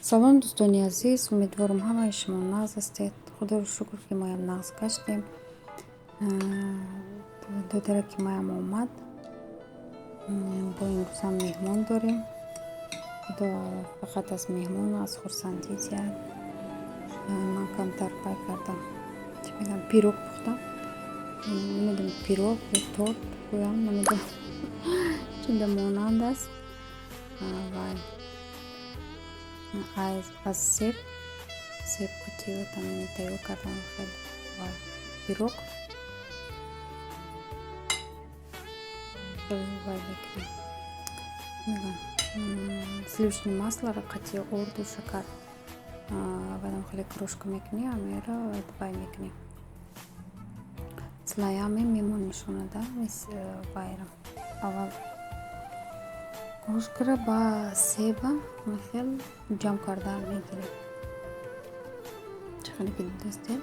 سلام دوستانی عزیز، امیدوارم همه شما ناز هستید. خدا رو شکر که ما هم ناز گشتیم. دو درک که ما هم اومد. با این روز هم مهمون داریم. خدا فقط از مهمون و از خورسندی زیاد. من کمتر پای کردم چه میگم پیروگ پختم. نمیدونم پیروگ یا تورت بگویم، نمیدونم چون مانند است. و از سیب قوطی و تمام تیار کردم خیلی و پیروگ вареники. Сливочное масло, ракати, орду, шакар. В этом хлеб крошка мекни, а мера два мекни. Слоями мимо нишона, да, мис байра. Авал крошкара ба себа михел джам карда мегири. Чахали ки дастем.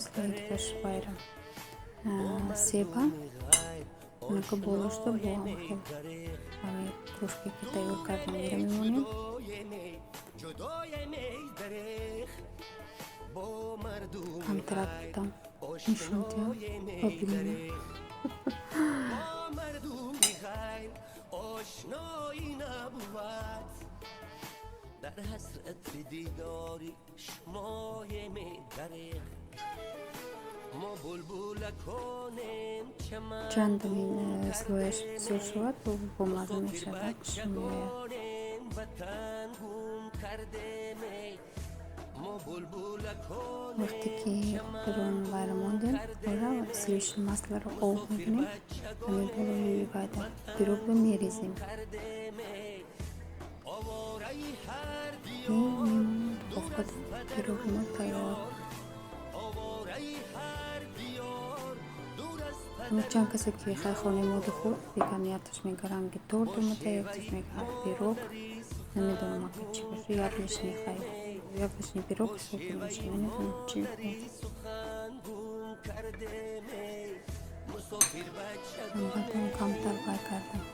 Слои також байра. Себа нека болошто бо михел. Ами крошки ки тайёр карда мемонем. Камтар кардам. Нишон диям ва бинем. در حسرت دیداری شمای میدره ما بلبل کنیم چند این سلویش سوشوات با مازه میشود شمایه وقتی که برون برموندیم برای سلیش مسئله رو آب میکنیم و میبریم باید پیروگ رو میریزیم وقت پیروگ ما تیار چند کسی که خیلی خانه مود خود دیگه نیتش میگرن که تورت متیارتش میگرن پیروگ نمیدونم که چی باشه یادش میخواه یادش پیروگ سوپی باشه نمیدونم چی من باید کمتر بای کردم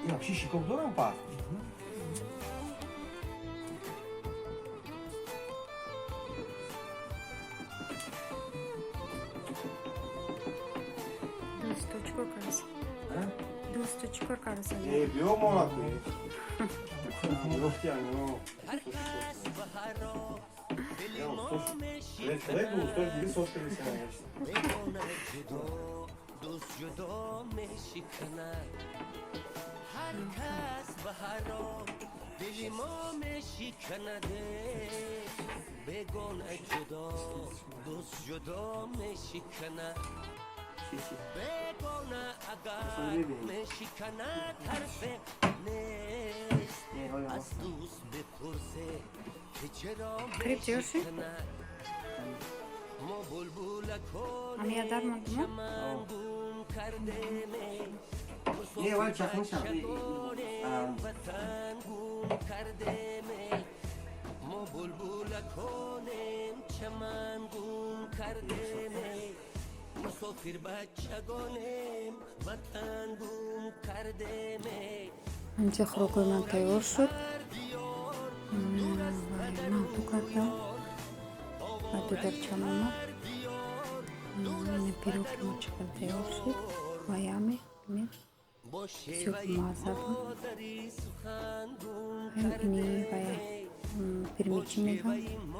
Ja, precies, je komt door een paar. Dostочку karısı. Dostочку karısı. Yok mu ona koyayım? Yok yani o. Ya sos. Ne bu sos gibi sos gibi sana geçti. هرکس به هر راه دلی ما میشکنده بگونه جدا دوست جدا میشکنه بگونه اگر میشکنه طرف نیست از دوست بپرسه که چرا میشکنه ما بلبل کنه چمن گم کرده می Nie, ale çakmışam. وطن گم کرده می ما بلبل کنیم چمن گم کرده می مسافر بچگانیم وطن گم کرده می اینجا خروگوی من تیار شد من تو کردم و دو درچم اومد این پیروگ ما چکل تیار شد و یامی سوپ مازه بود اینی باید پیرمیچی میگم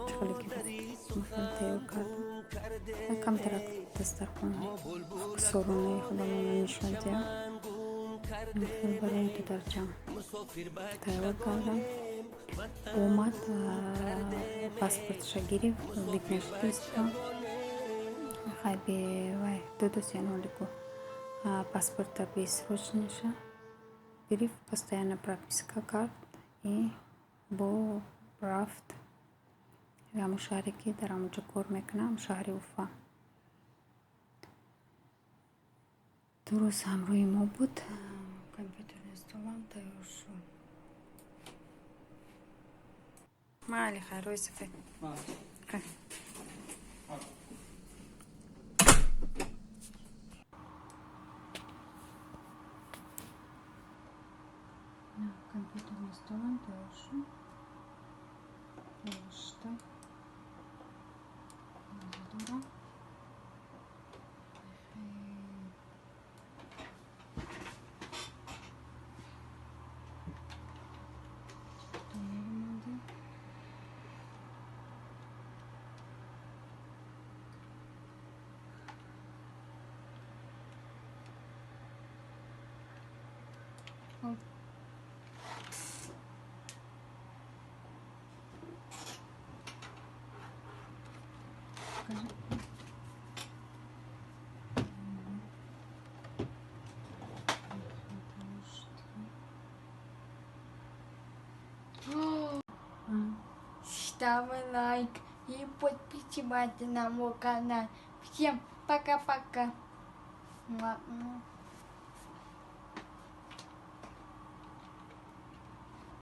چکلی که مخیل تیار کردم و کم ترک دسترخون سورونه خودمون نشون دیم مخیل برای دو درچم تیار کردم اومد پاسپورتش گرفت вид-на-жительство хай би вай додосянолику паспорта бессрочніша гриф постоянная прописка карт и бо рафт ва мушаҳре ки дар ҳамонҷо кор мекунам шаҳри уфа дурӯз ҳамроҳи мо буд компютерни столам тайёр шуд ما علي خير ويسفك. Компьютерный стол дальше. Почта. Здорово. Ставь лайк и подписывайся на мой канал. Всем пока-пока.